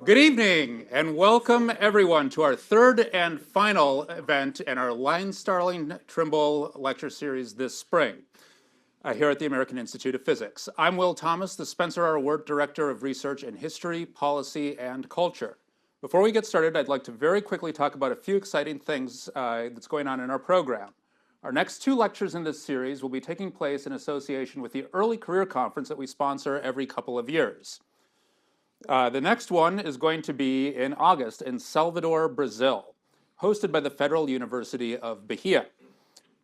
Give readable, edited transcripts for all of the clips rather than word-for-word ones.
Good evening, and welcome everyone to our third and final event in our Line Starling Trimble lecture series this spring here at the American Institute of Physics. I'm Will Thomas, the Spencer R. Wirt Director of Research in History, Policy, and Culture. Before we get started, I'd like to very quickly talk about a few exciting things that's going on in our program. Our next two lectures in this series will be taking place in association with the Early Career Conference that we sponsor every couple of years. The next one is going to be in August in Salvador, Brazil, hosted by the Federal University of Bahia.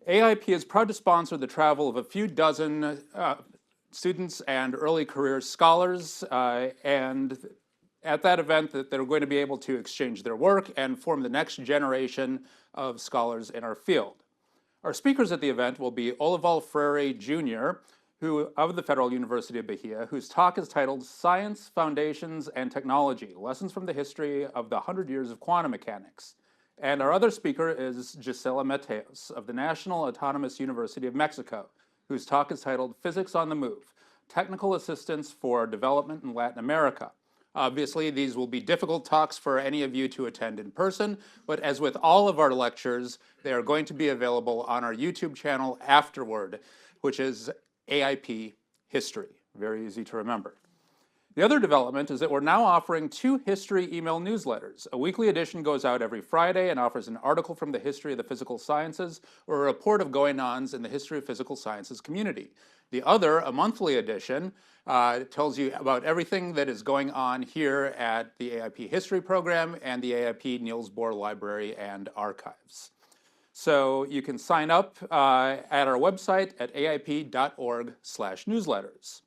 AIP is proud to sponsor the travel of a few dozen students and early career scholars, and at that event that they're going to be able to exchange their work and form the next generation of scholars in our field. Our speakers at the event will be Olival Freire Jr., of the Federal University of Bahia, whose talk is titled Science, Foundations, and Technology, Lessons from the History of the 100 Years of Quantum Mechanics. And our other speaker is Gisela Mateos of the National Autonomous University of Mexico, whose talk is titled Physics on the Move, Technical Assistance for Development in Latin America. Obviously, these will be difficult talks for any of you to attend in person, but as with all of our lectures, they are going to be available on our YouTube channel afterward, which is AIP History. Very easy to remember. The other development is that we're now offering 2 history email newsletters. A weekly edition goes out every Friday and offers an article from the history of the physical sciences or a report of going-ons in the history of physical sciences community. The other, a monthly edition, tells you about everything that is going on here at the AIP History Program and the AIP Niels Bohr Library and Archives. So you can sign up at our website at aip.org/newsletters.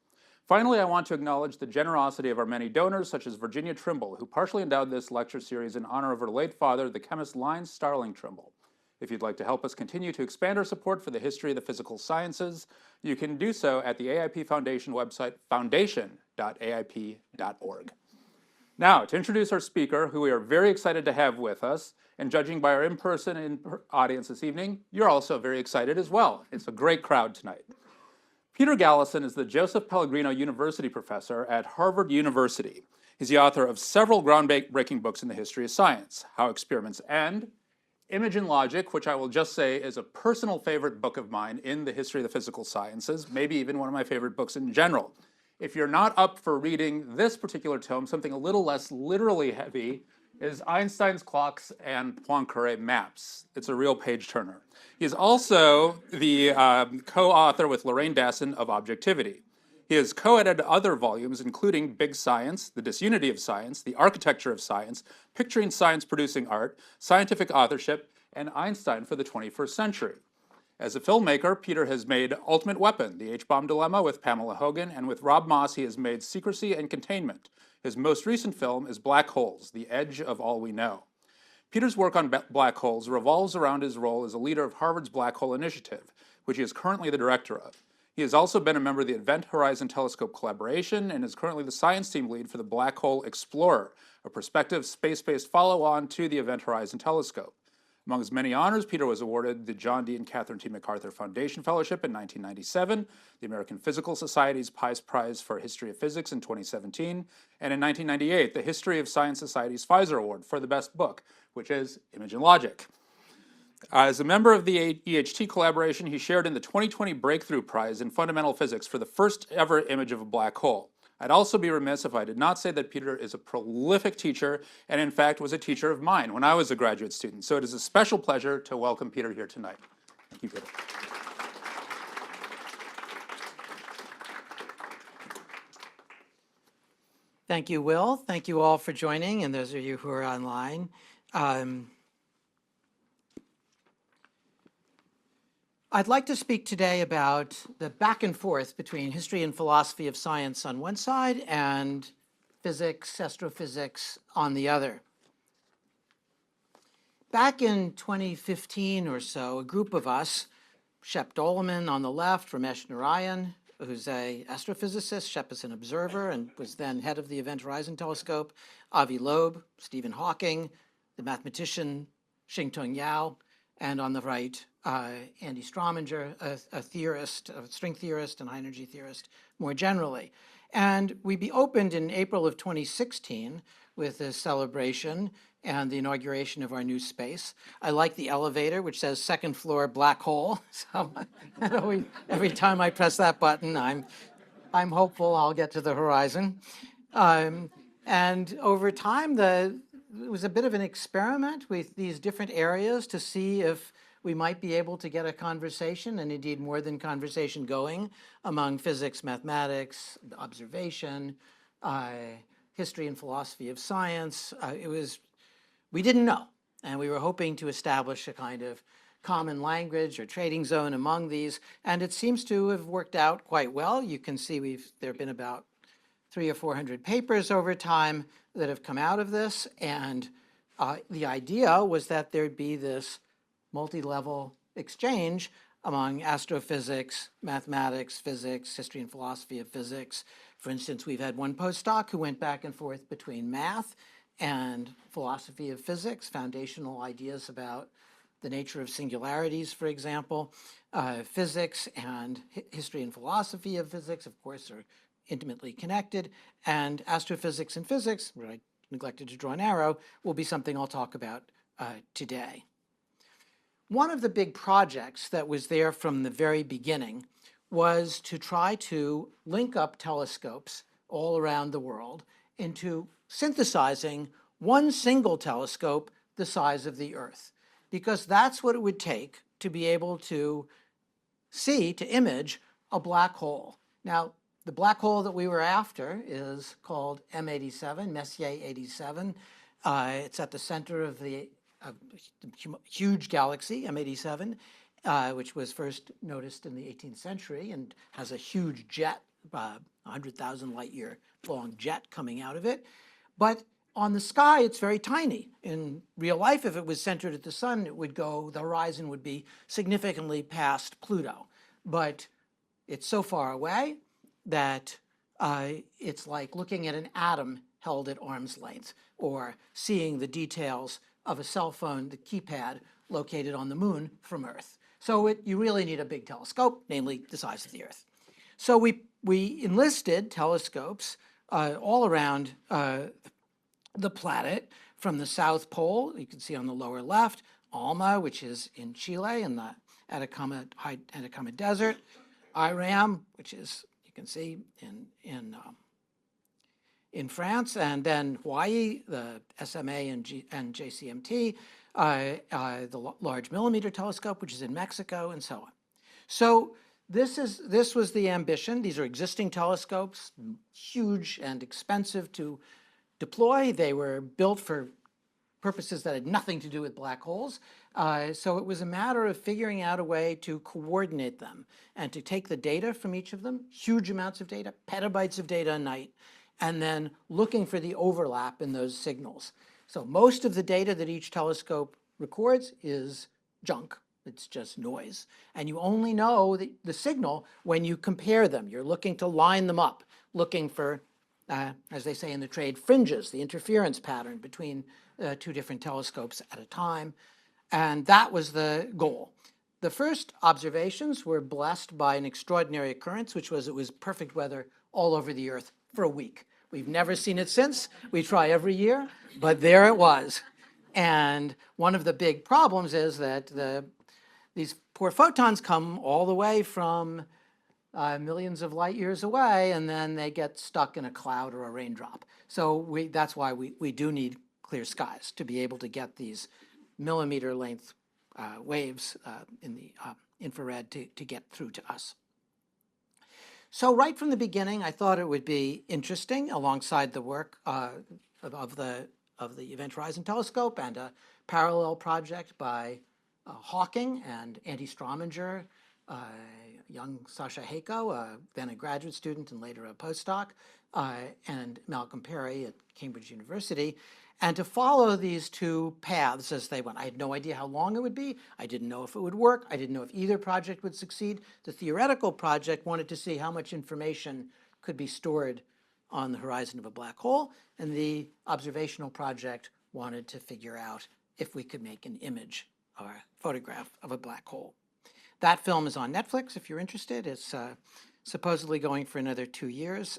Finally, I want to acknowledge the generosity of our many donors, such as Virginia Trimble, who partially endowed this lecture series in honor of her late father, the chemist Line Starling Trimble. If you'd like to help us continue to expand our support for the history of the physical sciences, you can do so at the AIP Foundation website, foundation.aip.org. Now, to introduce our speaker, who we are very excited to have with us, and judging by our in-person audience this evening, you're also very excited as well. It's a great crowd tonight. Peter Galison is the Joseph Pellegrino University Professor at Harvard University. He's the author of several groundbreaking books in the history of science, How Experiments End, Image and Logic, which I will just say is a personal favorite book of mine in the history of the physical sciences, maybe even one of my favorite books in general. If you're not up for reading this particular tome, something a little less literally heavy is Einstein's Clocks and Poincare Maps. It's a real page-turner. He's also the co-author with Lorraine Dassin of Objectivity. He has co-edited other volumes, including Big Science, The Disunity of Science, The Architecture of Science, Picturing Science Producing Art, Scientific Authorship, and Einstein for the 21st Century. As a filmmaker, Peter has made Ultimate Weapon, The H-Bomb Dilemma with Pamela Hogan, and with Rob Moss he has made Secrecy and Containment. His most recent film is Black Holes, The Edge of All We Know. Peter's work on black holes revolves around his role as a leader of Harvard's Black Hole Initiative, which he is currently the director of. He has also been a member of the Event Horizon Telescope Collaboration and is currently the science team lead for the Black Hole Explorer, a prospective space-based follow-on to the Event Horizon Telescope. Among his many honors, Peter was awarded the John D. and Catherine T. MacArthur Foundation Fellowship in 1997, the American Physical Society's Pies Prize for History of Physics in 2017, and in 1998, the History of Science Society's Pfizer Award for the best book, which is Image and Logic. As a member of the EHT collaboration, he shared in the 2020 Breakthrough Prize in Fundamental Physics for the first ever image of a black hole. I'd also be remiss if I did not say that Peter is a prolific teacher and in fact was a teacher of mine when I was a graduate student. So it is a special pleasure to welcome Peter here tonight. Thank you, Peter. Thank you, Will. Thank you all for joining, and those of you who are online. I'd like to speak today about the back and forth between history and philosophy of science on one side and physics, astrophysics on the other. Back in 2015 or so, a group of us, Shep Doleman on the left, Ramesh Narayan, who's an astrophysicist, Shep is an observer and was then head of the Event Horizon Telescope, Avi Loeb, Stephen Hawking, the mathematician Xing-Tung Yao, and on the right, Andy Strominger, a theorist, a string theorist and high energy theorist more generally. And we opened in April of 2016 with this celebration and the inauguration of our new space. I like the elevator, which says second floor black hole. So every time I press that button, I'm hopeful I'll get to the horizon. And over time, it was a bit of an experiment with these different areas to see if we might be able to get a conversation, and indeed more than conversation, going among physics, mathematics, observation, history and philosophy of science. We didn't know, and we were hoping to establish a kind of common language or trading zone among these, and it seems to have worked out quite well. You can see there have been about 300 or 400 papers over time that have come out of this, and the idea was that there'd be this multi-level exchange among astrophysics, mathematics, physics, history and philosophy of physics. For instance, we've had one postdoc who went back and forth between math and philosophy of physics, foundational ideas about the nature of singularities, for example. Physics and history and philosophy of physics, of course, are intimately connected. And astrophysics and physics, where I neglected to draw an arrow, will be something I'll talk about today. One of the big projects that was there from the very beginning was to try to link up telescopes all around the world into synthesizing one single telescope the size of the Earth, because that's what it would take to be able to image a black hole. Now, the black hole that we were after is called M87, Messier 87. It's at the center of the huge galaxy, M87, which was first noticed in the 18th century and has a huge jet, 100,000 light year long jet coming out of it. But on the sky, it's very tiny. In real life, if it was centered at the sun, the horizon would be significantly past Pluto. But it's so far away that it's like looking at an atom held at arm's length, or seeing the details of a cell phone, the keypad, located on the moon from Earth. So you really need a big telescope, namely the size of the Earth. So we enlisted telescopes all around the planet, from the South Pole, you can see on the lower left, ALMA, which is in Chile in the Atacama Desert, IRAM, which is, you can see, in France, and then Hawaii, the SMA and JCMT, the Large Millimeter Telescope, which is in Mexico, and so on. So this was the ambition. These are existing telescopes, huge and expensive to deploy. They were built for purposes that had nothing to do with black holes. So it was a matter of figuring out a way to coordinate them and to take the data from each of them, huge amounts of data, petabytes of data a night, and then looking for the overlap in those signals. So most of the data that each telescope records is junk. It's just noise. And you only know the signal when you compare them. You're looking to line them up, looking for, as they say in the trade, fringes, the interference pattern between two different telescopes at a time. And that was the goal. The first observations were blessed by an extraordinary occurrence, which was it was perfect weather all over the Earth for a week. We've never seen it since. We try every year, but there it was. And one of the big problems is that these poor photons come all the way from millions of light years away, and then they get stuck in a cloud or a raindrop. So that's why we do need clear skies to be able to get these millimeter length waves in the infrared to get through to us. So right from the beginning, I thought it would be interesting, alongside the work of the Event Horizon Telescope and a parallel project by Hawking and Andy Strominger, young Sasha Heiko, then a graduate student and later a postdoc, and Malcolm Perry at Cambridge University, and to follow these two paths as they went. I had no idea how long it would be. I didn't know if it would work. I didn't know if either project would succeed. The theoretical project wanted to see how much information could be stored on the horizon of a black hole, and the observational project wanted to figure out if we could make an image or photograph of a black hole. That film is on Netflix if you're interested. It's supposedly going for another 2 years.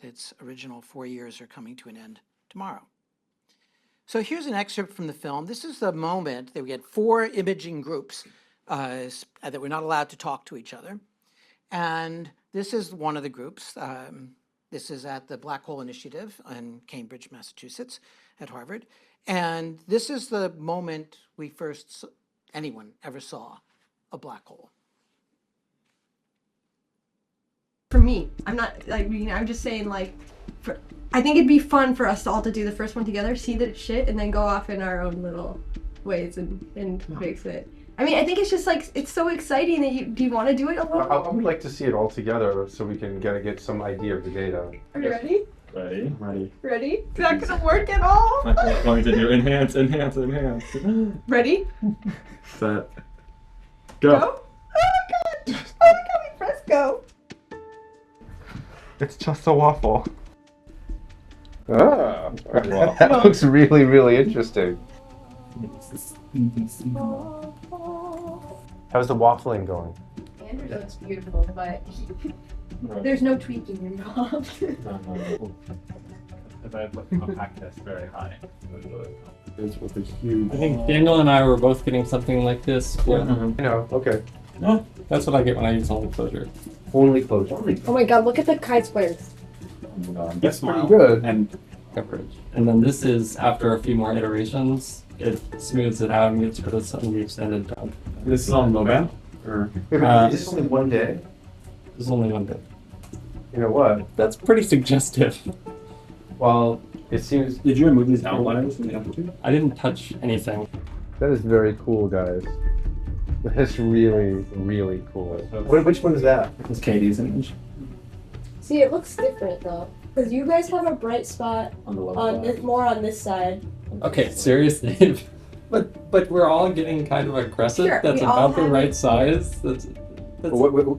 Its original 4 years are coming to an end tomorrow. So here's an excerpt from the film. This is the moment that we had 4 imaging groups that were not allowed to talk to each other. And this is one of the groups. This is at the Black Hole Initiative in Cambridge, Massachusetts, at Harvard. And this is the moment anyone ever saw a black hole. For me, I'm not, like, I'm just saying, like, I think it'd be fun for us all to do the first one together, see that it's shit, and then go off in our own little ways and fix it. I mean, I think it's just, like, it's so exciting that do you want to do it alone? I would like to see it all together so we can get some idea of the data. Are you ready? Ready. Ready? Is that gonna work at all? I'm going to do enhance. Ready? Set. Go. Oh my god! We press go. It's just a waffle. Ah, that looks really, really interesting. How's the waffling going? Andrew looks beautiful, but there's no tweaking involved. If I unpack this very high. It's with a huge. I think Daniel and I were both getting something like this. Yeah. You know, okay. No, that's what I get when I use only closure. Only closure. Oh my god, look at the chi-squares. That's pretty good. And coverage. And then this is after a few more iterations, it smooths it out and gets rid of some of the extended time. This is on low band? Or Wait, but is this only one day? There's only one bit. You know what? That's pretty suggestive. Well, it seems did you remove these outliers from the amplitude? I didn't touch anything. that is very cool, guys. That's really, really cool. Which one is that? It's Katie's image. See, it looks different though, because you guys have a bright spot On the low on side. this, more on this side. Okay, seriously. but we're all getting kind of aggressive. Sure, That's we all about the have right it. size. That's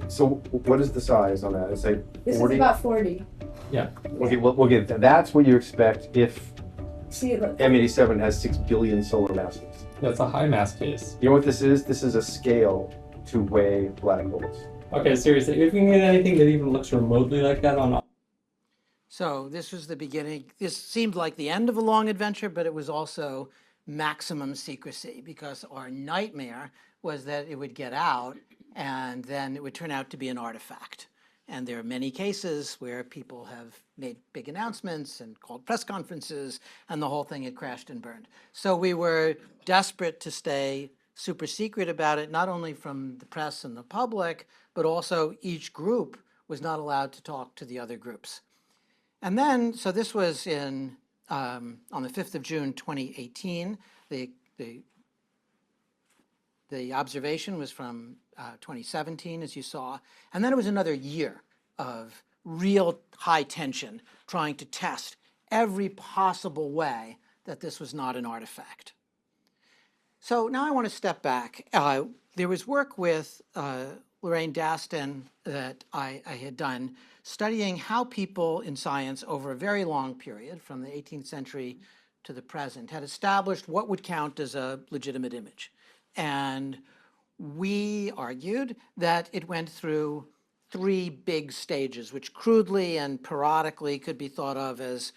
So what is the size on that? It's like This 40? is about 40. yeah. Okay, well, that's what you expect if See, look. M87 has 6 billion solar masses. That's a high mass case. You know what this is? This is a scale to weigh black holes. Okay, seriously, if we can get anything that even looks remotely like that on. So this was the beginning. This seemed like the end of a long adventure, but it was also maximum secrecy because our nightmare was that it would get out and then it would turn out to be an artifact. And there are many cases where people have made big announcements and called press conferences and the whole thing had crashed and burned. So we were desperate to stay super secret about it, not only from the press and the public, but also each group was not allowed to talk to the other groups. And then, so this was on the 5th of June, 2018. The observation was from 2017, as you saw. And then it was another year of real high tension, trying to test every possible way that this was not an artifact. So now I want to step back. There was work with Lorraine Daston that I had done studying how people in science over a very long period, from the 18th century to the present, had established what would count as a legitimate image. And we argued that it went through 3 big stages, which crudely and periodically could be thought of as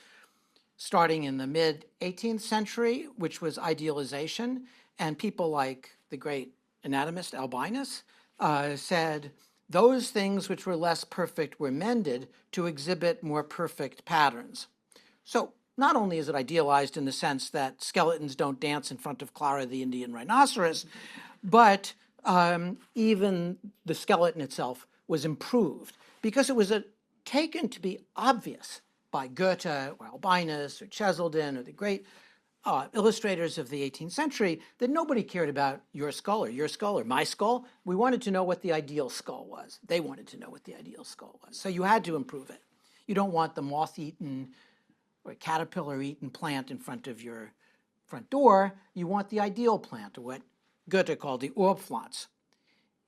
starting in the mid-18th century, which was idealization, and people like the great anatomist Albinus said those things which were less perfect were mended to exhibit more perfect patterns. So not only is it idealized in the sense that skeletons don't dance in front of Clara the Indian rhinoceros, but even the skeleton itself was improved because it was taken to be obvious by Goethe or Albinus or Cheselden or the great illustrators of the 18th century that nobody cared about your skull or my skull. We wanted to know what the ideal skull was. They wanted to know what the ideal skull was. So you had to improve it. You don't want the moth-eaten or caterpillar-eaten plant in front of your front door. You want the ideal plant, or what Goethe called the Urpflanz.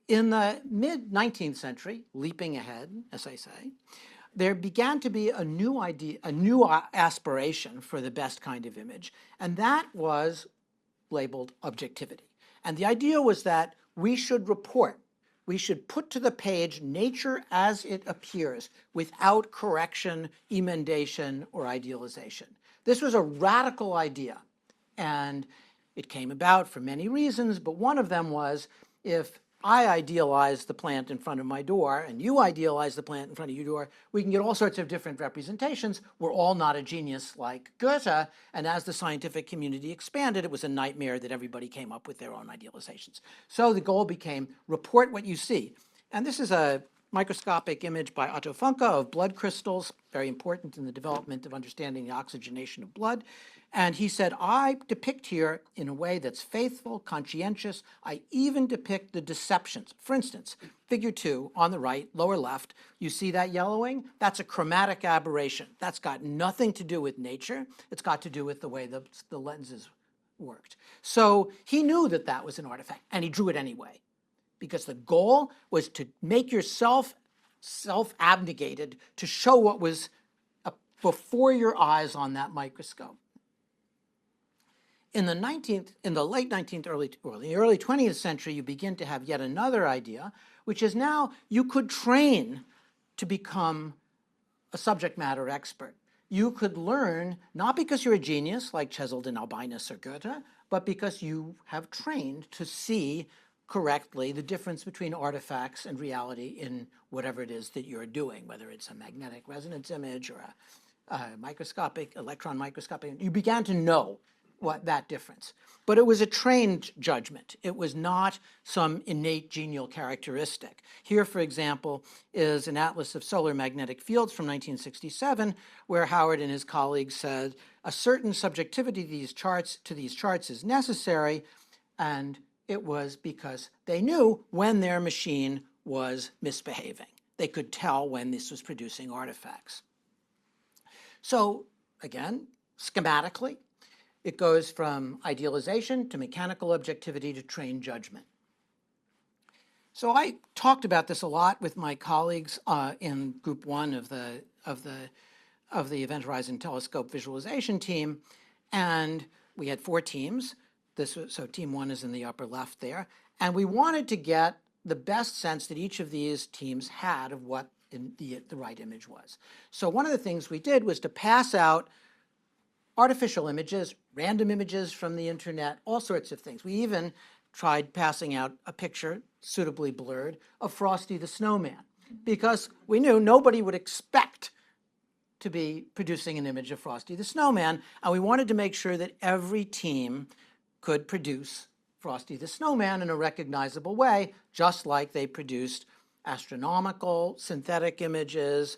In the mid-19th century, leaping ahead, as I say, there began to be a new idea, a new aspiration for the best kind of image, and that was labeled objectivity. And the idea was that we should report, we should put to the page nature as it appears without correction, emendation, or idealization. This was a radical idea, and it came about for many reasons, but one of them was if I idealize the plant in front of my door and you idealize the plant in front of your door, we can get all sorts of different representations. We're all not a genius like Goethe, and as the scientific community expanded, it was a nightmare that everybody came up with their own idealizations. So the goal became report what you see. And this is a microscopic image by Otto Funke of blood crystals, very important in the development of understanding the oxygenation of blood. And he said, I depict here in a way that's faithful, conscientious. I even depict the deceptions. For instance, figure 2 on the right, lower left, you see that yellowing? That's a chromatic aberration. That's got nothing to do with nature. It's got to do with the way the lenses worked. So he knew that that was an artifact, and he drew it anyway, because the goal was to make yourself self-abnegated to show what was before your eyes on that microscope. In the late 19th, the early 20th century, you begin to have yet another idea, which is now you could train to become a subject matter expert. You could learn, not because you're a genius like Cheselden, Albinus, or Goethe, but because you have trained to see correctly the difference between artifacts and reality in whatever it is that you're doing, whether it's a magnetic resonance image or a microscopic, electron microscopic. You began to know what that difference. But it was a trained judgment. It was not some innate genial characteristic. Here, for example, is an atlas of solar magnetic fields from 1967, where Howard and his colleagues said a certain subjectivity to these charts is necessary, and it was because they knew when their machine was misbehaving. They could tell when this was producing artifacts. So again, schematically, it goes from idealization to mechanical objectivity to trained judgment. So I talked about this a lot with my colleagues in Group 1 of the Event Horizon Telescope visualization team, and we had 4 teams. So Team 1 is in the upper left there, and we wanted to get the best sense that each of these teams had of what the right image was. So one of the things we did was to pass out artificial images, random images from the internet, all sorts of things. We even tried passing out a picture, suitably blurred, of Frosty the Snowman, because we knew nobody would expect to be producing an image of Frosty the Snowman, and we wanted to make sure that every team could produce Frosty the Snowman in a recognizable way, just like they produced astronomical, synthetic images,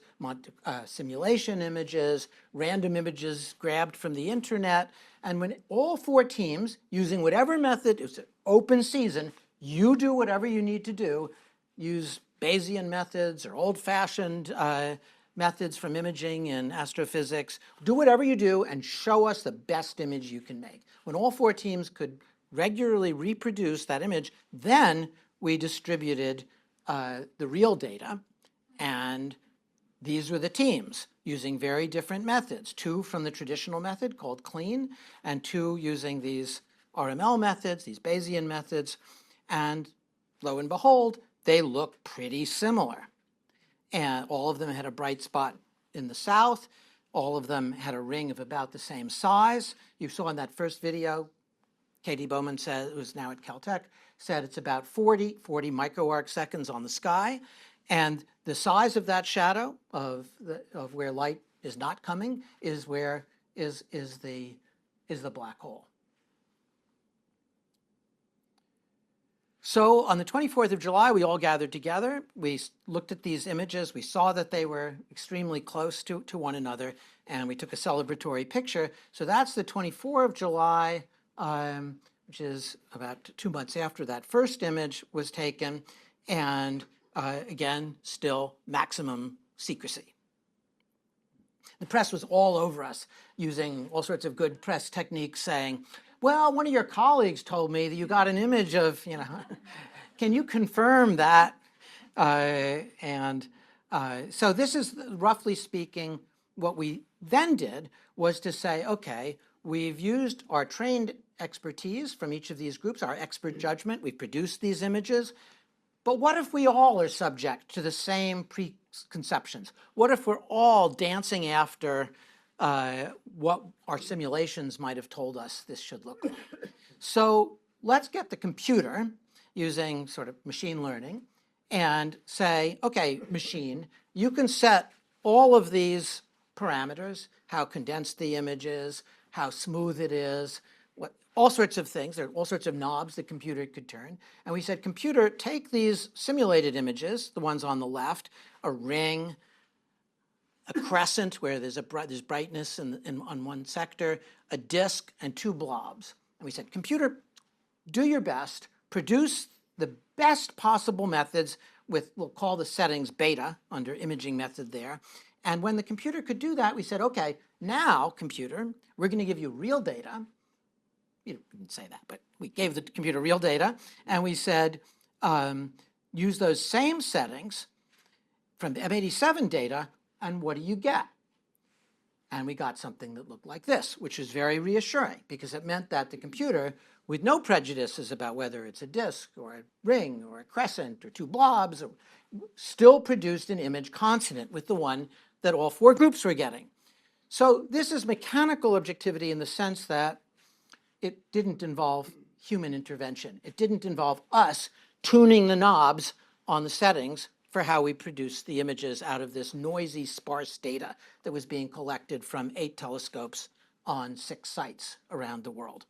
simulation images, random images grabbed from the internet. And when all 4 teams, using whatever method, it's an open season, you do whatever you need to do, use Bayesian methods or old-fashioned methods from imaging and astrophysics, do whatever you do and show us the best image you can make. When all 4 teams could regularly reproduce that image, then we distributed the real data, and these were the teams using very different methods, 2 from the traditional method called clean, and 2 using these RML methods, these Bayesian methods, and lo and behold, they look pretty similar. And all of them had a bright spot in the south. All of them had a ring of about the same size. You saw in that first video, Katie Bowman said, who's now at Caltech, said it's about 40 microarc seconds on the sky. And the size of that shadow of where light is not coming is where is the black hole. So on the 24th of July, we all gathered together. We looked at these images. We saw that they were extremely close to one another, and we took a celebratory picture. So that's the 24th of July, which is about 2 months after that first image was taken, and again, still maximum secrecy. The press was all over us using all sorts of good press techniques saying, well, one of your colleagues told me that you got an image of, can you confirm that? So this is, roughly speaking, what we then did was to say, okay, we've used our trained expertise from each of these groups, our expert judgment. We've produced these images. But what if we all are subject to the same preconceptions? What if we're all dancing after what our simulations might have told us this should look like? So let's get the computer using sort of machine learning and say, okay, machine, you can set all of these parameters, how condensed the image is, how smooth it is, all sorts of things. There are all sorts of knobs the computer could turn. And we said, computer, take these simulated images, the ones on the left, a ring, a crescent where there's brightness on one sector, a disk, and two blobs. And we said, computer, do your best, produce the best possible methods with, we'll call the settings beta under imaging method there. And when the computer could do that, we said, okay, now, computer, we're going to give you real data. You didn't say that, but we gave the computer real data, and we said, use those same settings from the M87 data, and what do you get? And we got something that looked like this, which is very reassuring, because it meant that the computer, with no prejudices about whether it's a disk or a ring or a crescent or two blobs, still produced an image consonant with the one that all four groups were getting. So this is mechanical objectivity in the sense that it didn't involve human intervention. It didn't involve us tuning the knobs on the settings for how we produced the images out of this noisy, sparse data that was being collected from 8 telescopes on 6 sites around the world.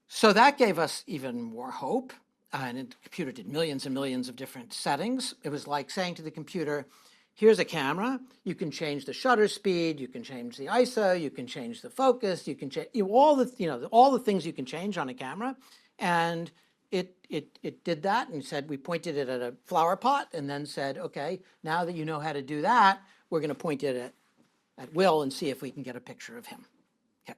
So that gave us even more hope. And the computer did millions and millions of different settings. It was like saying to the computer, here's a camera, you can change the shutter speed, you can change the ISO, you can change the focus, you can change all the things you can change on a camera. And it did that and said, we pointed it at a flower pot and then said, okay, now that you know how to do that, we're going to point it at Will and see if we can get a picture of him. Okay.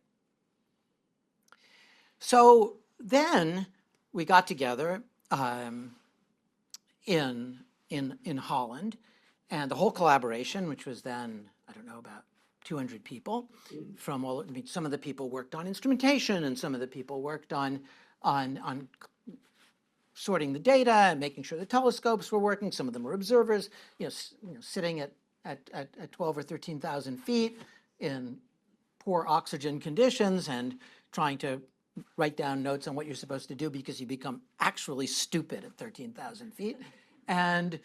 So then we got together in Holland, and the whole collaboration, which was then, I don't know, about 200 people from all, I mean, some of the people worked on instrumentation and some of the people worked on sorting the data and making sure the telescopes were working. Some of them were observers, sitting at 12 or 13,000 feet in poor oxygen conditions and trying to write down notes on what you're supposed to do because you become actually stupid at 13,000 feet. And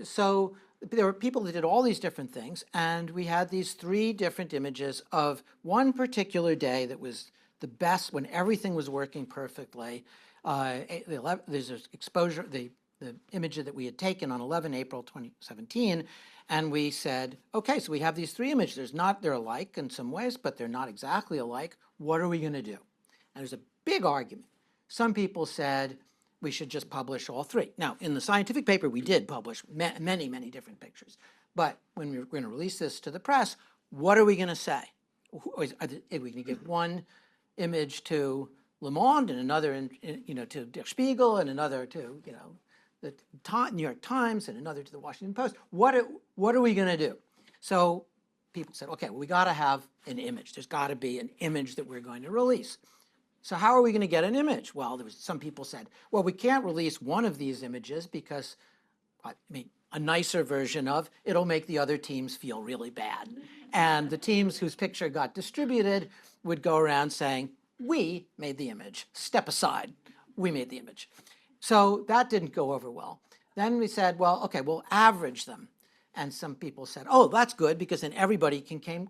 so there were people that did all these different things, and we had these 3 different images of one particular day that was the best, when everything was working perfectly. There's an exposure, the image that we had taken on 11 April 2017, and we said, okay, so we have these 3 images. They're alike in some ways, but they're not exactly alike. What are we going to do? And there's a big argument. Some people said we should just publish all 3. Now, in the scientific paper, we did publish many, many different pictures. But when we were going to release this to the press, what are we going to say? Are we going to give one image to Le Monde and another, to Der Spiegel and another to, the New York Times and another to the Washington Post? What are we going to do? So people said, okay, well, we got to have an image. There's got to be an image that we're going to release. So how are we going to get an image? Well, some people said, well, we can't release one of these images because, a nicer version of it'll make the other teams feel really bad. And the teams whose picture got distributed would go around saying, we made the image. Step aside. We made the image. So that didn't go over well. Then we said, well, okay, we'll average them. And some people said, oh, that's good because then everybody can claim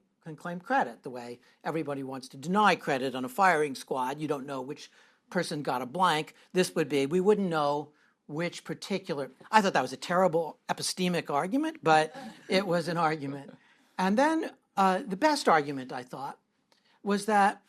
credit, the way everybody wants to deny credit on a firing squad. You don't know which person got a blank. This would be, we wouldn't know which particular, I thought that was a terrible epistemic argument, but it was an argument. And then the best argument, I thought, was that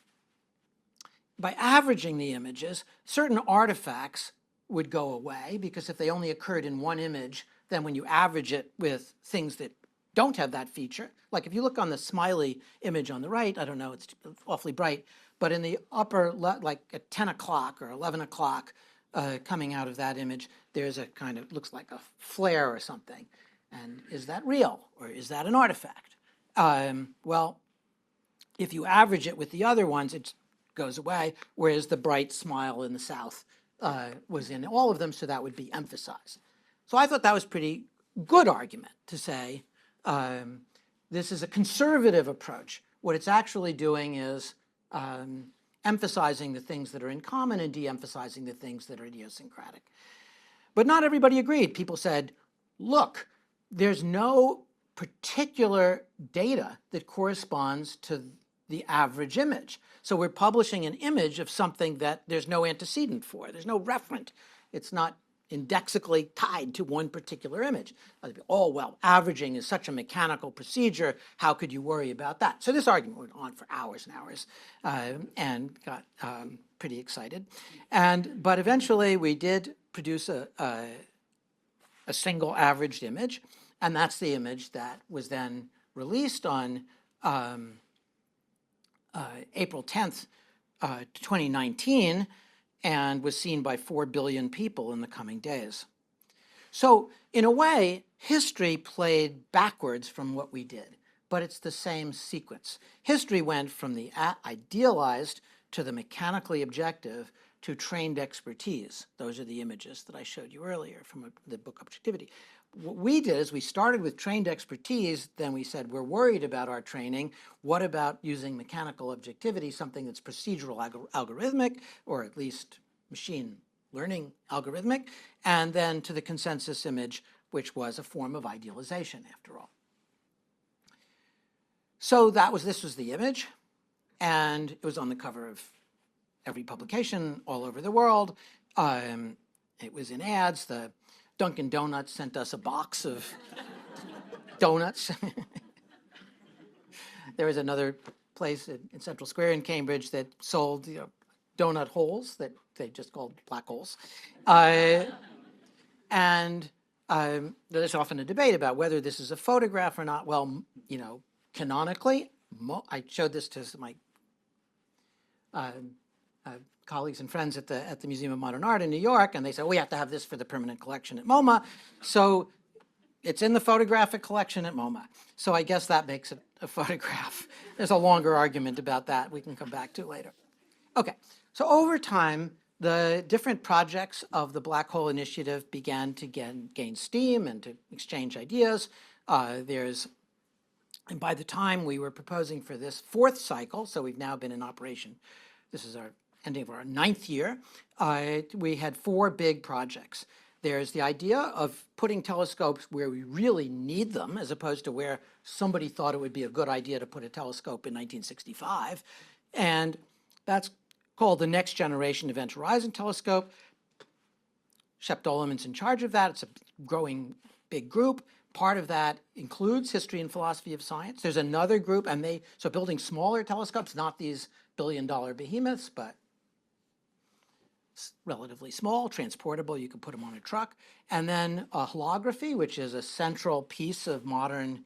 by averaging the images, certain artifacts would go away, because if they only occurred in one image, then when you average it with things that don't have that feature, like if you look on the smiley image on the right, I don't know, it's awfully bright, but in the upper, like at 10 o'clock or 11 o'clock, coming out of that image, there's a kind of, looks like a flare or something. And is that real, or is that an artifact? Well, if you average it with the other ones, it's goes away, whereas the bright smile in the south was in all of them, so that would be emphasized. So I thought that was pretty good argument to say this is a conservative approach. What it's actually doing is emphasizing the things that are in common and de-emphasizing the things that are idiosyncratic. But not everybody agreed. People said, look, there's no particular data that corresponds to the average image. So we're publishing an image of something that there's no antecedent for. There's no referent. It's not indexically tied to one particular image. Oh, well, averaging is such a mechanical procedure. How could you worry about that? So this argument went on for hours and hours and got pretty excited. But eventually we did produce a single averaged image, and that's the image that was then released on April 10th, 2019, and was seen by 4 billion people in the coming days. So in a way, history played backwards from what we did, but it's the same sequence. History went from the idealized to the mechanically objective to trained expertise. Those are the images that I showed you earlier from the book Objectivity. What we did is we started with trained expertise, then we said we're worried about our training. What about using mechanical objectivity, something that's procedural algorithmic, or at least machine learning algorithmic, and then to the consensus image, which was a form of idealization after all. So this was the image, and it was on the cover of every publication all over the world. It was in ads. The Dunkin' Donuts sent us a box of donuts. There was another place in Central Square in Cambridge that sold donut holes that they just called black holes. And there's often a debate about whether this is a photograph or not. Well, canonically, I showed this to my colleagues and friends at the Museum of Modern Art in New York, and they said, we have to have this for the permanent collection at MoMA. So it's in the photographic collection at MoMA. So I guess that makes it a photograph. There's a longer argument about that we can come back to later. Okay, so over time, the different projects of the Black Hole Initiative began to gain steam and to exchange ideas. And by the time we were proposing for this fourth cycle, so we've now been in operation, this is our ending of our 9th year, we had 4 big projects. There's the idea of putting telescopes where we really need them, as opposed to where somebody thought it would be a good idea to put a telescope in 1965. And that's called the Next Generation Event Horizon Telescope. Shep Doleman's in charge of that. It's a growing big group. Part of that includes history and philosophy of science. There's another group, so building smaller telescopes, not these billion-dollar behemoths, but relatively small, transportable, you can put them on a truck. And then holography, which is a central piece of modern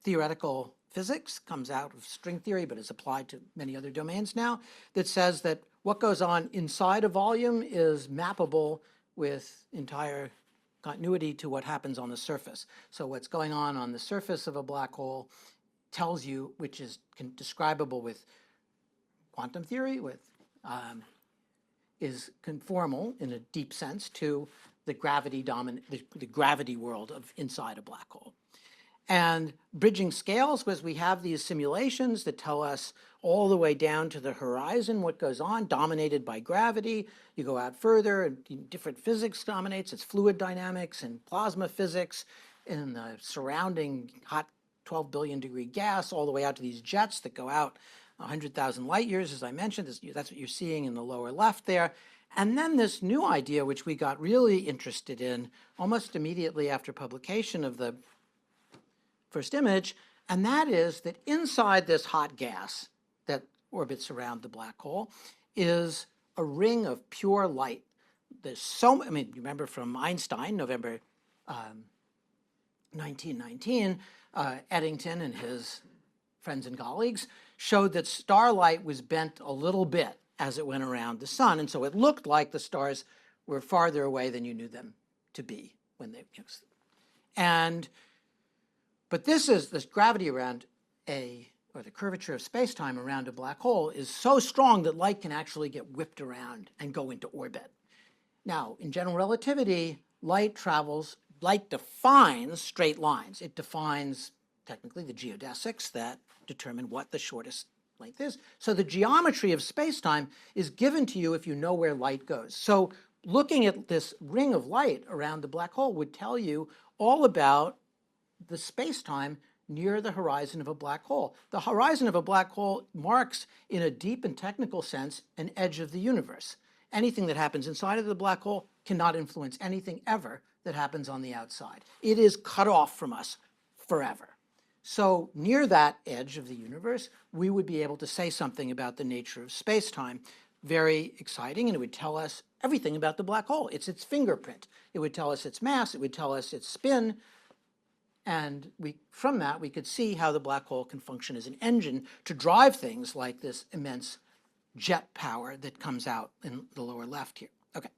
theoretical physics, comes out of string theory, but is applied to many other domains now, that says that what goes on inside a volume is mappable with entire continuity to what happens on the surface. So what's going on the surface of a black hole tells you, which is describable with quantum theory, is conformal in a deep sense to the gravity world of inside a black hole. And bridging scales was we have these simulations that tell us all the way down to the horizon what goes on, dominated by gravity. You go out further, and different physics dominates. It's fluid dynamics and plasma physics and the surrounding hot 12 billion degree gas, all the way out to these jets that go out 100,000 light years, as I mentioned. That's what you're seeing in the lower left there. And then this new idea, which we got really interested in almost immediately after publication of the first image, and that is that inside this hot gas that orbits around the black hole is a ring of pure light. There's you remember from Einstein, November 1919, Eddington and his friends and colleagues showed that starlight was bent a little bit as it went around the sun, and so it looked like the stars were farther away than you knew them to be when they. But this gravity around a or the curvature of space-time around a black hole is so strong that light can actually get whipped around and go into orbit. Now, in general relativity, light defines straight lines. It defines, technically, the geodesics that determine what the shortest length is. So the geometry of space-time is given to you if you know where light goes. So looking at this ring of light around the black hole would tell you all about the space-time near the horizon of a black hole. The horizon of a black hole marks, in a deep and technical sense, an edge of the universe. Anything that happens inside of the black hole cannot influence anything ever that happens on the outside. It is cut off from us forever. So near that edge of the universe, we would be able to say something about the nature of space-time. Very exciting, and it would tell us everything about the black hole. It's its fingerprint. It would tell us its mass. It would tell us its spin. And from that, we could see how the black hole can function as an engine to drive things like this immense jet power that comes out in the lower left here. Okay.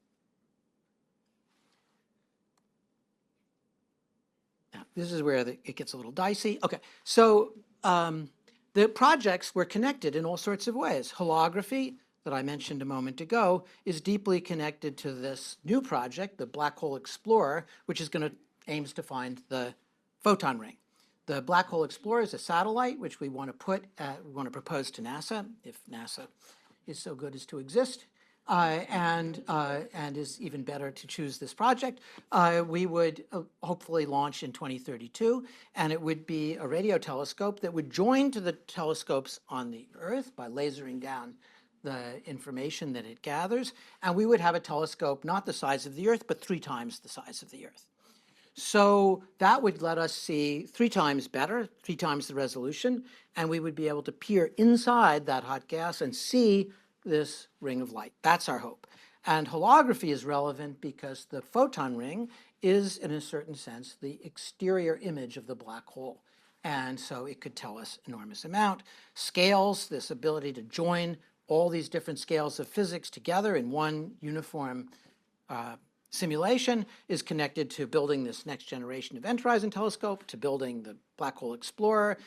Now, this is where it gets a little dicey. Okay, so the projects were connected in all sorts of ways. Holography, that I mentioned a moment ago, is deeply connected to this new project, the Black Hole Explorer, which is aims to find the photon ring. The Black Hole Explorer is a satellite which we want to propose to NASA, if NASA is so good as to exist, and is even better to choose this project. We would hopefully launch in 2032, and it would be a radio telescope that would join to the telescopes on the Earth by lasering down the information that it gathers, and we would have a telescope not the size of the Earth, but 3 times the size of the Earth. So that would let us see 3 times better, 3 times the resolution, and we would be able to peer inside that hot gas and see this ring of light. That's our hope. And holography is relevant because the photon ring is, in a certain sense, the exterior image of the black hole. And so it could tell us enormous amount. Scales, this ability to join all these different scales of physics together in one uniform simulation, is connected to building this next generation event horizon telescope, to building the Black Hole Explorer,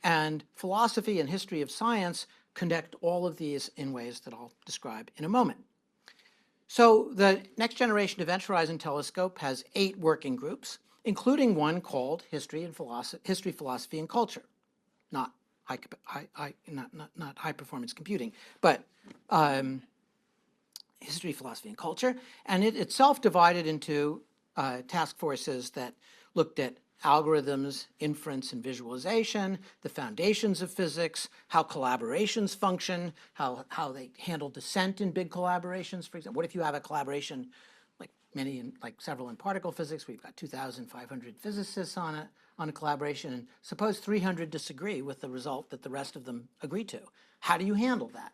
and philosophy and history of science connect all of these in ways that I'll describe in a moment. So the next generation event horizon telescope has 8 working groups, including one called History, Philosophy, and Culture, not high performance computing, but History, Philosophy, and Culture, and it itself divided into task forces that looked at algorithms, inference, and visualization, the foundations of physics, how collaborations function, how they handle dissent in big collaborations. For example, what if you have a collaboration like several in particle physics? We've got 2,500 physicists on a collaboration, and suppose 300 disagree with the result that the rest of them agree to. How do you handle that?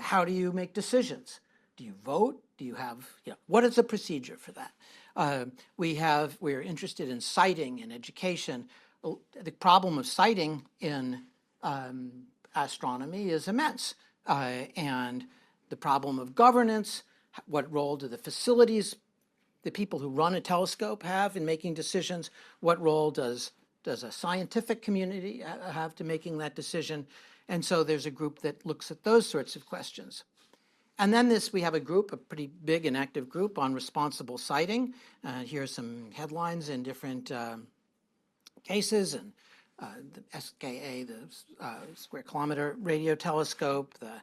How do you make decisions? Do you vote? Do you have, what is the procedure for that? We're interested in citing in education. The problem of citing in astronomy is immense. And the problem of governance, what role do the facilities, the people who run a telescope have in making decisions? What role does a scientific community have to making that decision? And so there's a group that looks at those sorts of questions. And then we have a pretty big and active group on responsible siting. Here are some headlines in different cases, and the SKA, the Square Kilometer Radio Telescope, the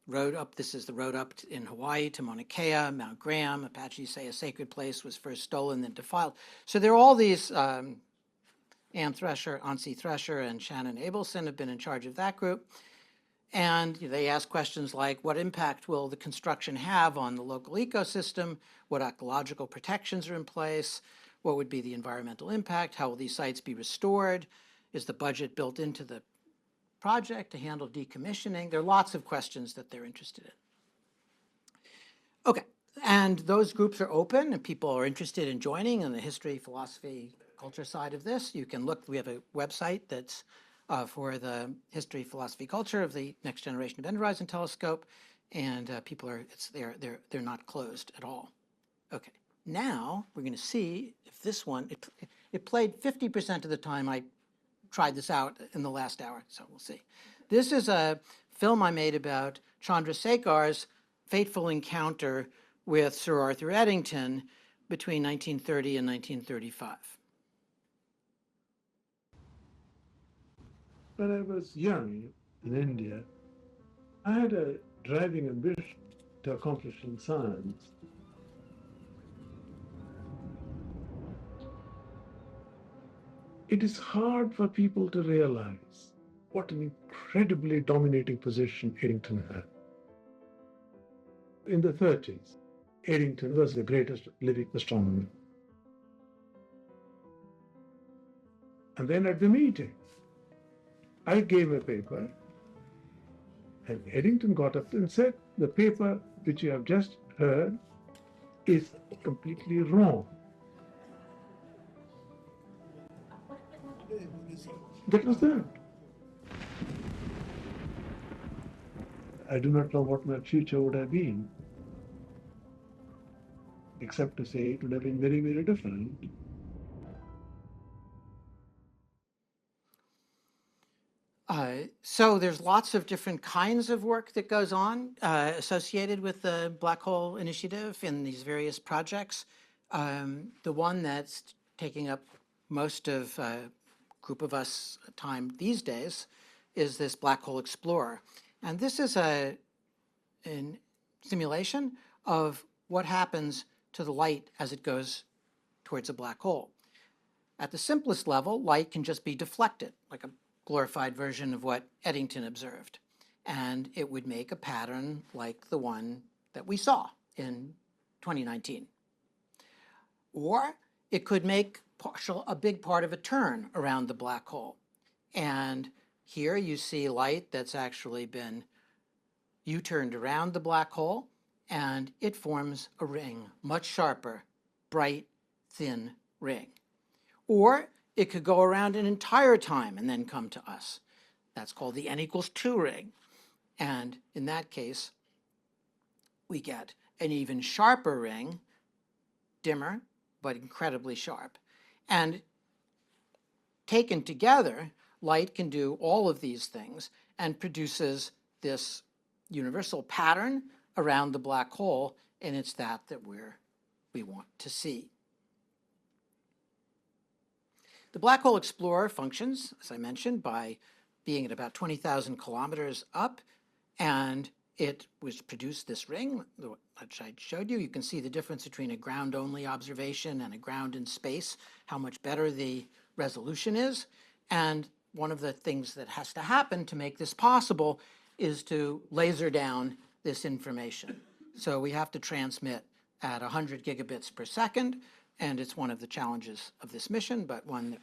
road up, this is the road up in Hawaii to Mauna Kea, Mount Graham. Apaches say a sacred place was first stolen, then defiled. So there are all these, Ann Thresher, Ansi Thresher, and Shannon Abelson have been in charge of that group. And they ask questions like, what impact will the construction have on the local ecosystem? What ecological protections are in place? What would be the environmental impact? How will these sites be restored? Is the budget built into the project to handle decommissioning? There are lots of questions that they're interested in. Okay, and those groups are open and people are interested in joining on the history, philosophy, culture side of this. You can look, we have a website that's for the history, philosophy, culture of the next generation Event Horizon Telescope, and people are, they're not closed at all. Okay, now we're going to see if this one, it played 50% of the time I tried this out in the last hour, so we'll see. This is a film I made about Chandrasekhar's fateful encounter with Sir Arthur Eddington between 1930 and 1935. When I was young in India, I had a driving ambition to accomplish in science. It is hard for people to realize what an incredibly dominating position Eddington had. In the 30s, Eddington was the greatest living astronomer. And then at the meeting, I gave a paper, and Eddington got up and said, the paper which you have just heard is completely wrong. That was that. I do not know what my future would have been, except to say it would have been very, very different. So there's lots of different kinds of work that goes on associated with the Black Hole Initiative in these various projects. The one that's taking up most of a group of us time these days is this Black Hole Explorer. And this is a simulation of what happens to the light as it goes towards a black hole. At the simplest level, light can just be deflected, like a glorified version of what Eddington observed. And it would make a pattern like the one that we saw in 2019. Or it could make a big part of a turn around the black hole. And here you see light that's actually been U-turned around the black hole, and it forms a ring, much sharper, bright, thin ring. Or it could go around an entire time and then come to us. That's called the n=2 ring. And in that case, we get an even sharper ring, dimmer, but incredibly sharp. And taken together, light can do all of these things and produces this universal pattern around the black hole, and it's that we want to see. The Black Hole Explorer functions, as I mentioned, by being at about 20,000 kilometers up, and it was produced this ring, which I showed you. You can see the difference between a ground-only observation and a ground in space, how much better the resolution is. And one of the things that has to happen to make this possible is to laser down this information. So we have to transmit at 100 gigabits per second, and it's one of the challenges of this mission, but one that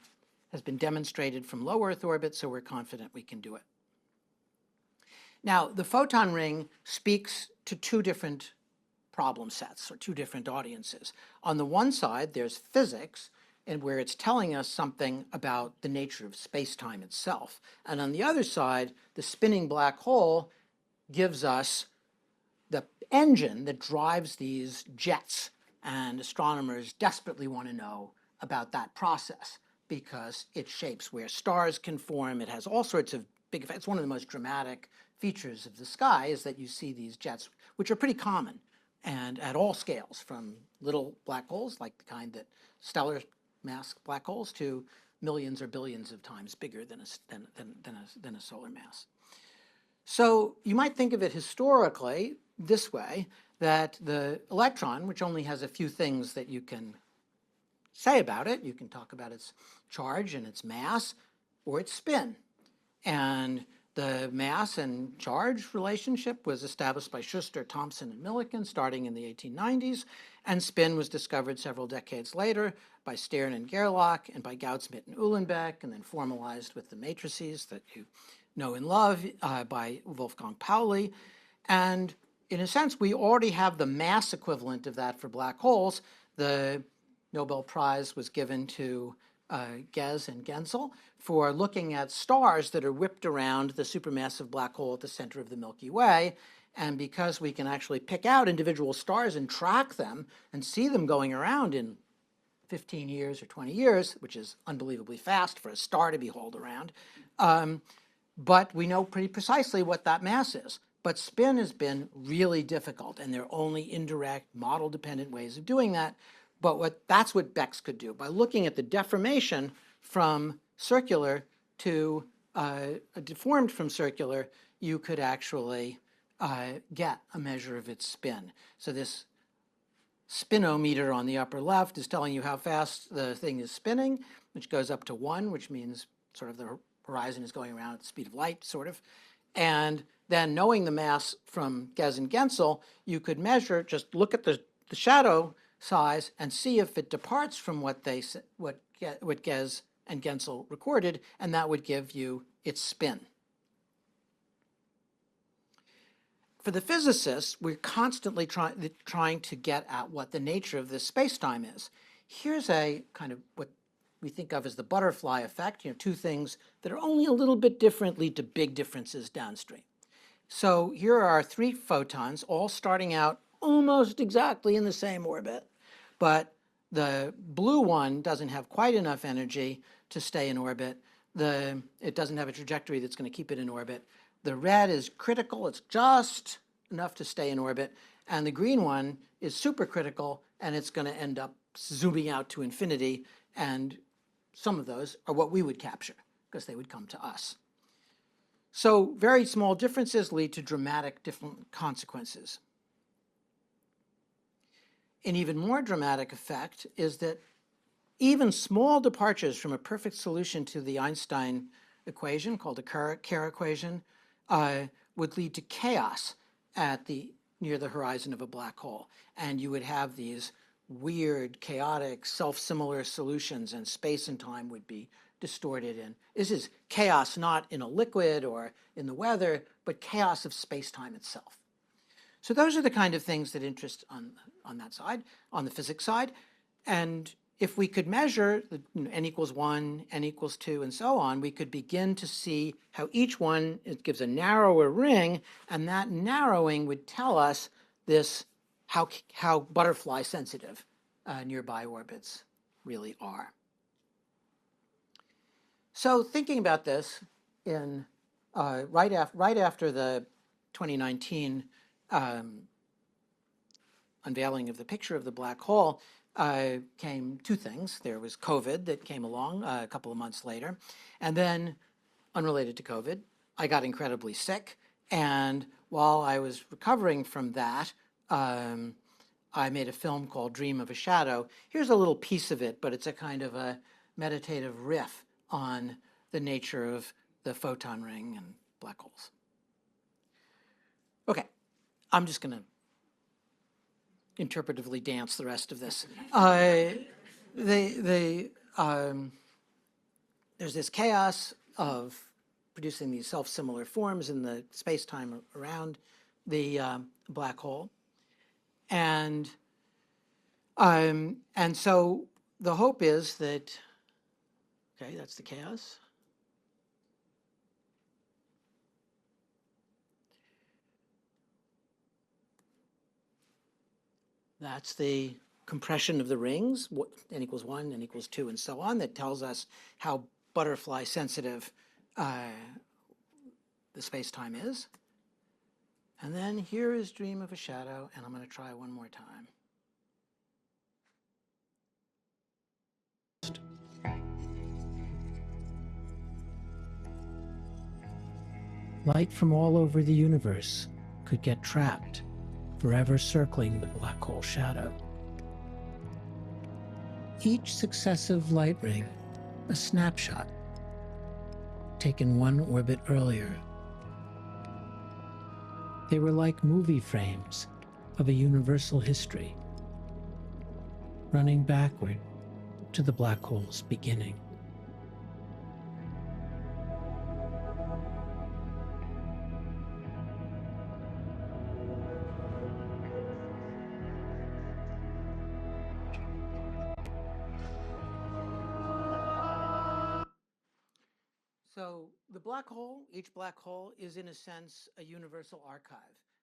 has been demonstrated from low Earth orbit, so we're confident we can do it. Now, the photon ring speaks to two different problem sets or two different audiences. On the one side, there's physics, and where it's telling us something about the nature of space-time itself. And on the other side, the spinning black hole gives us the engine that drives these jets, and astronomers desperately want to know about that process because it shapes where stars can form. It has all sorts of big effects. It's one of the most dramatic features of the sky is that you see these jets, which are pretty common and at all scales, from little black holes, like the kind that stellar mass black holes, to millions or billions of times bigger than a solar mass. So you might think of it historically this way, that the electron, which only has a few things that you can say about it, you can talk about its charge and its mass, or its spin. And the mass and charge relationship was established by Schuster, Thomson, and Millikan starting in the 1890s, and spin was discovered several decades later by Stern and Gerlach and by Goudsmit and Uhlenbeck, and then formalized with the matrices that you know and love by Wolfgang Pauli. And in a sense, we already have the mass equivalent of that for black holes. The Nobel Prize was given to Ghez and Genzel for looking at stars that are whipped around the supermassive black hole at the center of the Milky Way. And because we can actually pick out individual stars and track them and see them going around in 15 years or 20 years, which is unbelievably fast for a star to be hauled around. But we know pretty precisely what that mass is. But spin has been really difficult, and there are only indirect, model-dependent ways of doing that. But that's what Bex could do. By looking at the deformation from circular to deformed from circular, you could actually get a measure of its spin. So this spinometer on the upper left is telling you how fast the thing is spinning, which goes up to 1, which means sort of the horizon is going around at the speed of light, sort of. And then knowing the mass from Gez and Gensel, you could measure, just look at the shadow size and see if it departs from what Gez and Gensel recorded, and that would give you its spin. For the physicists, we're constantly trying to get at what the nature of this space-time is. Here's a kind of what we think of as the butterfly effect, two things that are only a little bit different lead to big differences downstream. So here are 3 photons, all starting out almost exactly in the same orbit, but the blue one doesn't have quite enough energy to stay in orbit. It doesn't have a trajectory that's going to keep it in orbit. The red is critical, it's just enough to stay in orbit, and the green one is supercritical, and it's going to end up zooming out to infinity, and some of those are what we would capture, because they would come to us. So very small differences lead to dramatic different consequences. An even more dramatic effect is that even small departures from a perfect solution to the Einstein equation, called the Kerr equation, would lead to chaos near the horizon of a black hole. And you would have these weird, chaotic, self-similar solutions, and space and time would be distorted. And this is chaos not in a liquid or in the weather, but chaos of space-time itself. So those are the kind of things that interest on that side, on the physics side. And if we could measure the n equals 1, n equals 2, and so on, we could begin to see how each one, it gives a narrower ring, and that narrowing would tell us how butterfly sensitive nearby orbits really are. So thinking about this, right after the 2019 unveiling of the picture of the black hole, came 2 things. There was COVID that came along a couple of months later. And then, unrelated to COVID, I got incredibly sick. And while I was recovering from that, I made a film called Dream of a Shadow. Here's a little piece of it, but it's a kind of a meditative riff on the nature of the photon ring and black holes. Okay, I'm just going to interpretively dance the rest of this. There's this chaos of producing these self-similar forms in the space-time around the black hole. And so the hope is that, okay, that's the chaos. That's the compression of the rings, n equals 1, n equals 2, and so on, that tells us how butterfly sensitive the space-time is. And then here is Dream of a Shadow, and I'm going to try one more time. Light from all over the universe could get trapped, forever circling the black hole shadow. Each successive light ring, a snapshot, taken one orbit earlier. They were like movie frames of a universal history, running backward to the black hole's beginning. So the black hole, each black hole is in a sense a universal archive,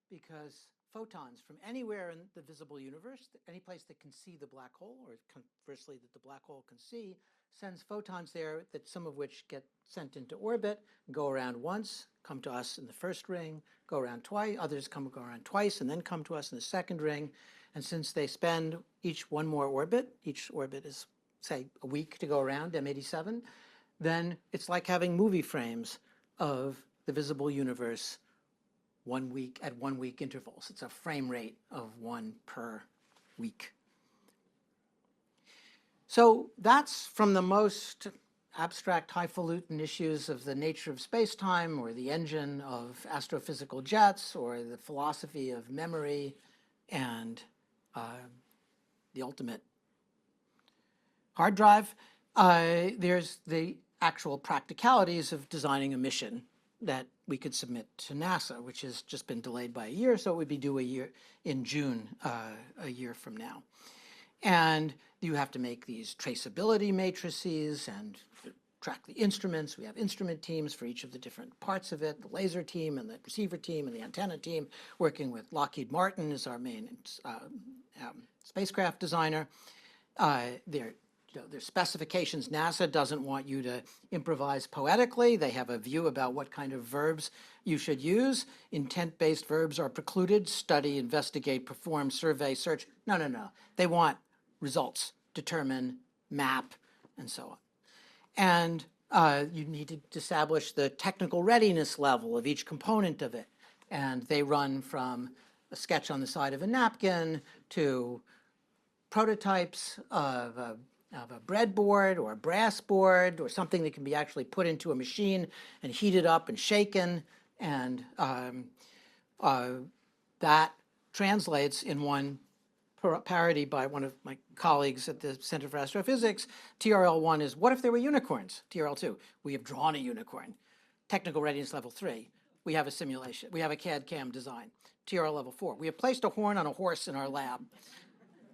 because photons from anywhere in the visible universe, any place that can see the black hole, or conversely that the black hole can see, sends photons there, that some of which get sent into orbit, go around once, come to us in the first ring, go around twice, others go around twice, and then come to us in the second ring. And since they spend each one more orbit, each orbit is, say, a week to go around, M87, then it's like having movie frames of the visible universe 1 week at 1 week intervals. It's a frame rate of 1 per week. So that's from the most abstract, highfalutin issues of the nature of space-time, or the engine of astrophysical jets, or the philosophy of memory, and the ultimate hard drive. There's the actual practicalities of designing a mission that we could submit to NASA, which has just been delayed by a year, so it would be due a year in June, a year from now. And you have to make these traceability matrices and track the instruments. We have instrument teams for each of the different parts of it, the laser team and the receiver team and the antenna team, working with Lockheed Martin as our main spacecraft designer. There's specifications. NASA doesn't want you to improvise poetically. They have a view about what kind of verbs you should use. Intent-based verbs are precluded: study, investigate, perform, survey, search. No. They want results, determine, map, and so on. And you need to establish the technical readiness level of each component of it. And they run from a sketch on the side of a napkin to prototypes of a breadboard or a brass board or something that can be actually put into a machine and heated up and shaken. And that translates in one parody by one of my colleagues at the Center for Astrophysics. TRL-1 is, what if there were unicorns? TRL-2, we have drawn a unicorn. Technical readiness level 3, we have a simulation. We have a CAD-CAM design. TRL level 4, we have placed a horn on a horse in our lab.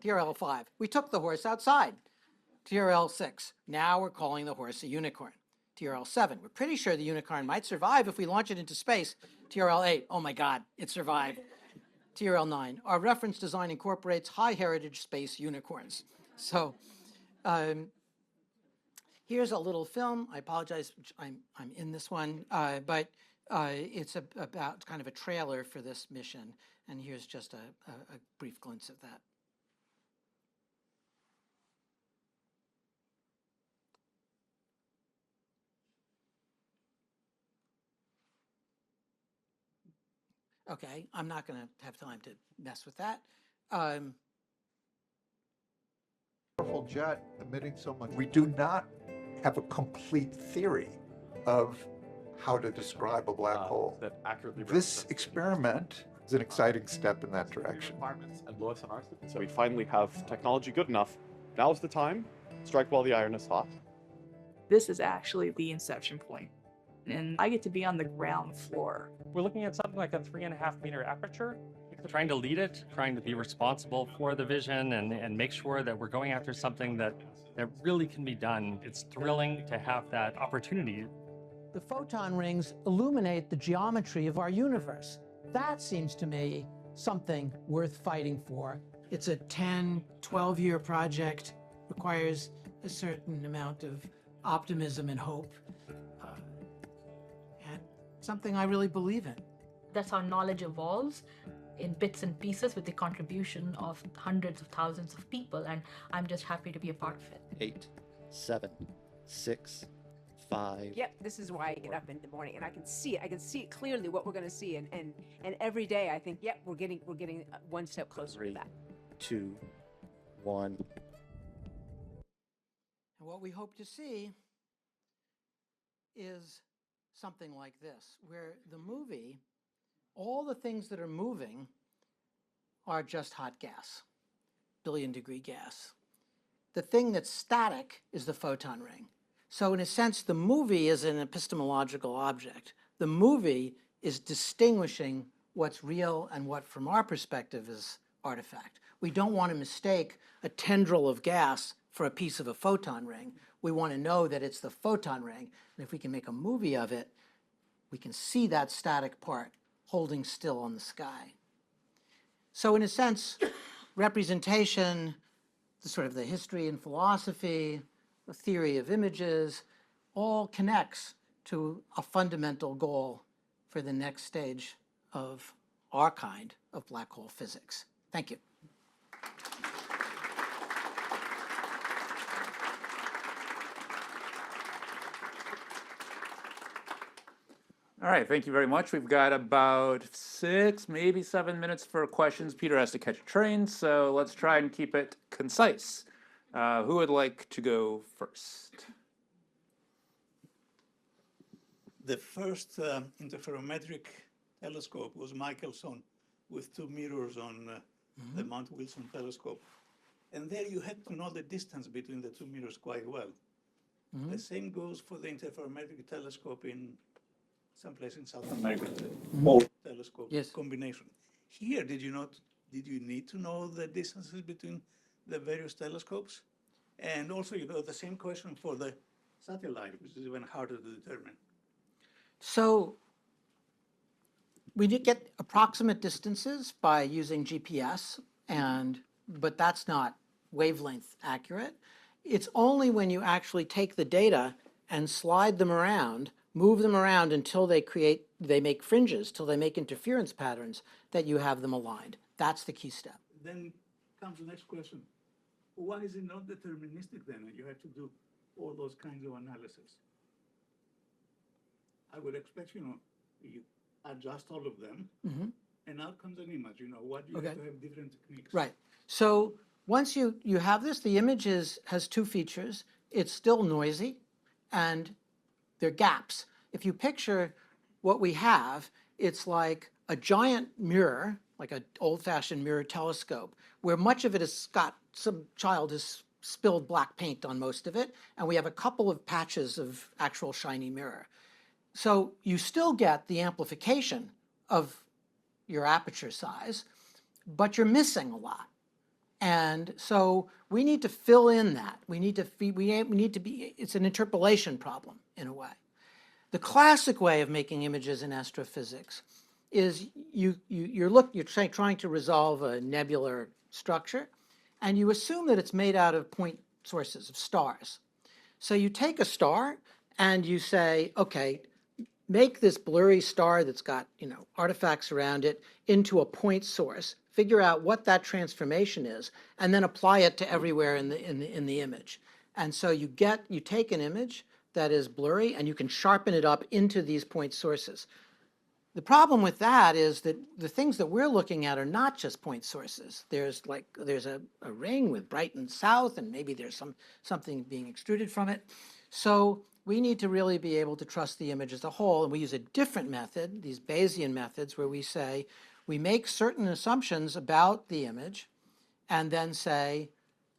TRL-5, we took the horse outside. TRL-6, now we're calling the horse a unicorn. TRL-7, we're pretty sure the unicorn might survive if we launch it into space. TRL-8, oh my God, it survived. TRL-9, our reference design incorporates high heritage space unicorns. So here's a little film. I apologize, I'm in this one, but it's about kind of a trailer for this mission. And here's just a brief glimpse of that. Okay, I'm not going to have time to mess with that. Powerful jet emitting so much. We do not have a complete theory of how to describe a black hole. That accurately This experiment is an exciting step in that direction. and Lewis and ours. So we finally have technology good enough. Now's the time. Strike while the iron is hot. This is actually the inception point. And I get to be on the ground floor. We're looking at something like a 3.5 meter aperture, trying to lead it, trying to be responsible for the vision and make sure that we're going after something that really can be done. It's thrilling to have that opportunity. The photon rings illuminate the geometry of our universe. That seems to me something worth fighting for. It's a 10, 12-year project, requires a certain amount of optimism and hope, and something I really believe in. That's how knowledge evolves in bits and pieces with the contribution of hundreds of thousands of people, and I'm just happy to be a part of it. 8, 7, 6, 5. Yep, this is why I get up in the morning, and I can see it. I can see it clearly what we're going to see, and every day I think, yep, we're getting one step closer 3, to that. 2, 1. And what we hope to see is something like this, where the movie, all the things that are moving are just hot gas, billion-degree gas. The thing that's static is the photon ring. So in a sense, the movie is an epistemological object. The movie is distinguishing what's real and what, from our perspective, is artifact. We don't want to mistake a tendril of gas for a piece of a photon ring. We want to know that it's the photon ring. And if we can make a movie of it, we can see that static part holding still on the sky. So in a sense, representation, the sort of the history and philosophy, the theory of images, all connects to a fundamental goal for the next stage of our kind of black hole physics. Thank you. All right, thank you very much. We've got about 6, maybe 7 minutes for questions. Peter has to catch a train, so let's try and keep it concise. Who would like to go first? The first interferometric telescope was Michelson with 2 mirrors on the Mount Wilson telescope. And there you had to know the distance between the 2 mirrors quite well. The same goes for the interferometric telescope in someplace in South America, the telescope combination. Here, did you need to know the distances between the various telescopes? And also, the same question for the satellite, which is even harder to determine. So we did get approximate distances by using GPS, but that's not wavelength accurate. It's only when you actually take the data and slide them around, move them around until they make fringes, till they make interference patterns, that you have them aligned. That's the key step. Then comes the next question. Why is it not deterministic then? You have to do all those kinds of analysis. I would expect, you adjust all of them, and out comes an image. What do you have to have different techniques? Right. So once you have this, the image has 2 features. It's still noisy, and there are gaps. If you picture what we have, it's like a giant mirror, like an old-fashioned mirror telescope, where much of it has got, some child has spilled black paint on most of it, and we have a couple of patches of actual shiny mirror. So you still get the amplification of your aperture size, but you're missing a lot. And so we need to fill in that. We need to be, it's an interpolation problem in a way. The classic way of making images in astrophysics is you're trying to resolve a nebular structure, and you assume that it's made out of point sources of stars. So you take a star and you say, okay, make this blurry star that's got, artifacts around it into a point source, figure out what that transformation is, and then apply it to everywhere in the image. And so you take an image that is blurry and you can sharpen it up into these point sources. The problem with that is that the things that we're looking at are not just point sources. There's a ring with Brighton South, and maybe there's something being extruded from it. So we need to really be able to trust the image as a whole, and we use a different method, these Bayesian methods, where we say we make certain assumptions about the image, and then say,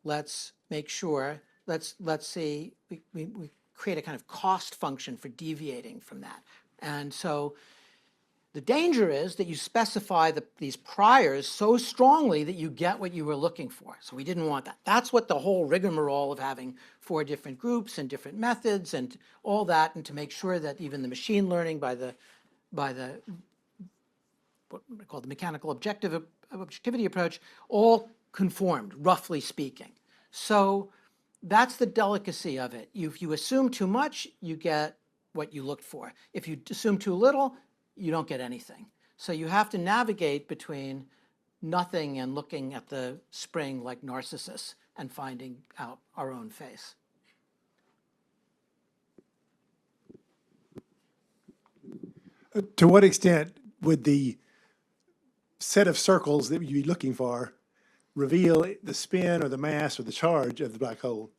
let's make sure, let's see, we create a kind of cost function for deviating from that. And so the danger is that you specify these priors so strongly that you get what you were looking for. So we didn't want that. That's what the whole rigmarole of having 4 different groups and different methods and all that, and to make sure that even the machine learning by the what we call the mechanical objectivity approach, all conformed, roughly speaking. So that's the delicacy of it. If you assume too much, you get what you looked for. If you assume too little, you don't get anything. So you have to navigate between nothing and looking at the spring like Narcissus and finding out our own face. To what extent would the set of circles that you'd be looking for reveal the spin or the mass or the charge of the black hole?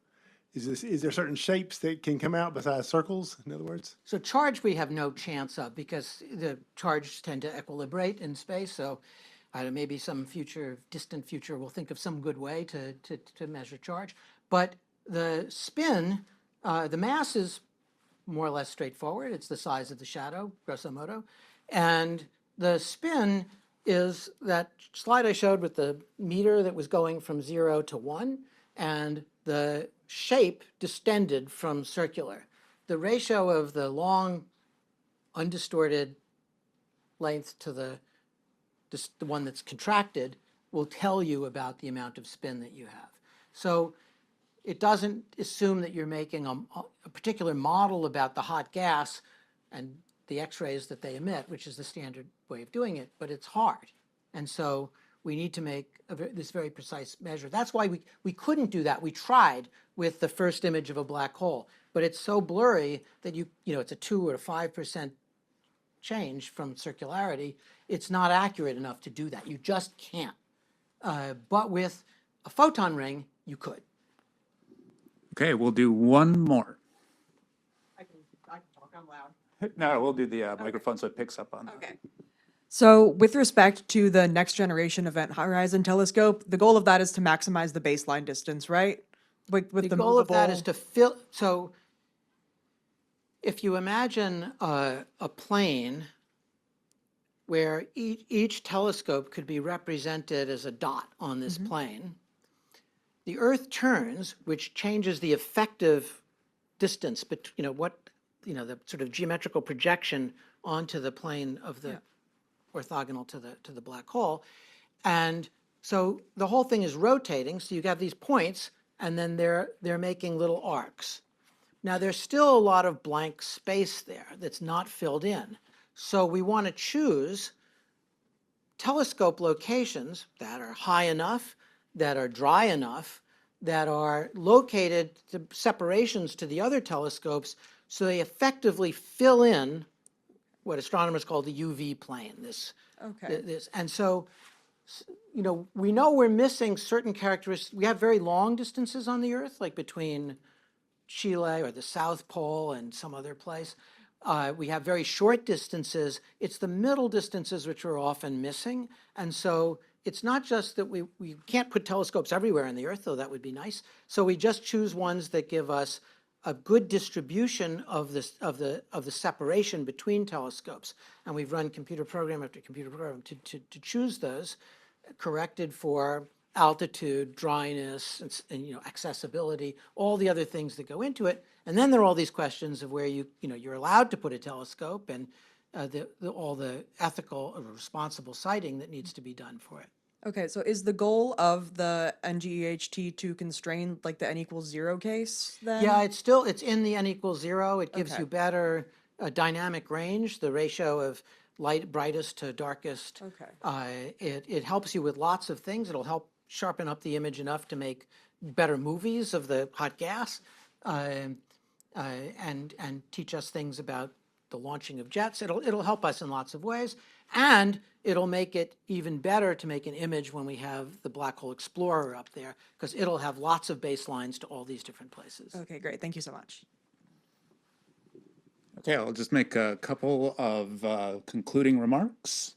Is there certain shapes that can come out besides circles, in other words? So charge we have no chance of, because the charges tend to equilibrate in space. So maybe some distant future, we'll think of some good way to measure charge. But the spin, the mass is more or less straightforward. It's the size of the shadow, grosso modo. And the spin is that slide I showed with the meter that was going from 0 to 1, and the shape distended from circular. The ratio of the long, undistorted length to the one that's contracted will tell you about the amount of spin that you have. So it doesn't assume that you're making a particular model about the hot gas and the X-rays that they emit, which is the standard way of doing it, but it's hard. And so we need to make this very precise measure. That's why we couldn't do that. We tried with the first image of a black hole, but it's so blurry that it's a 2 or 5% change from circularity. It's not accurate enough to do that. You just can't. But with a photon ring, you could. Okay, we'll do one more. I can talk. I'm loud. No, we'll do the microphone so it picks up on. Okay. So with respect to the next generation Event Horizon Telescope, the goal of that is to maximize the baseline distance, right? With The goal of that is to fill, so if you imagine a plane where each telescope could be represented as a dot on this plane, the Earth turns, which changes the effective distance between, the sort of geometrical projection onto the plane of the orthogonal to the black hole. And so the whole thing is rotating, so you have these points, and then they're making little arcs. Now there's still a lot of blank space there that's not filled in. So we want to choose telescope locations that are high enough, that are dry enough, that are located to separations to the other telescopes, so they effectively fill in what astronomers call the UV plane. And so, we know we're missing certain characteristics. We have very long distances on the Earth, like between Chile or the South Pole and some other place. We have very short distances. It's the middle distances which are often missing. And so it's not just that we can't put telescopes everywhere on the Earth, though that would be nice. So we just choose ones that give us a good distribution of the separation between telescopes. And we've run computer program after computer program to choose those, corrected for altitude, dryness, and accessibility, all the other things that go into it. And then there are all these questions of where you're allowed to put a telescope and all the ethical or responsible siting that needs to be done for it. Okay, so is the goal of the NGEHT to constrain like the n=0 case then? Yeah, it's in the n=0. It gives you better dynamic range, the ratio of brightest to darkest. Okay. It helps you with lots of things. It'll help sharpen up the image enough to make better movies of the hot gas, and teach us things about the launching of jets. It'll help us in lots of ways, and it'll make it even better to make an image when we have the Black Hole Explorer up there, because it'll have lots of baselines to all these different places. Okay, great. Thank you so much. Okay, I'll just make a couple of concluding remarks.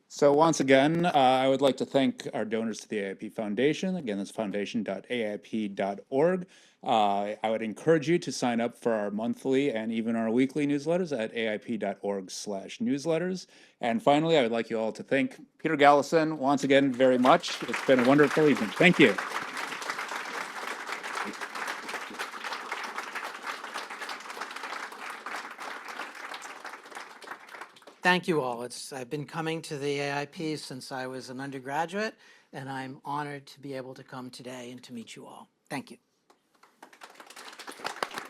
So once again, I would like to thank our donors to the AIP Foundation. Again, that's foundation.aip.org. I would encourage you to sign up for our monthly and even our weekly newsletters at aip.org/newsletters. And finally, I would like you all to thank Peter Galison once again very much. It's been a wonderful evening. Thank you. Thank you all. I've been coming to the AIP since I was an undergraduate, and I'm honored to be able to come today and to meet you all. Thank you.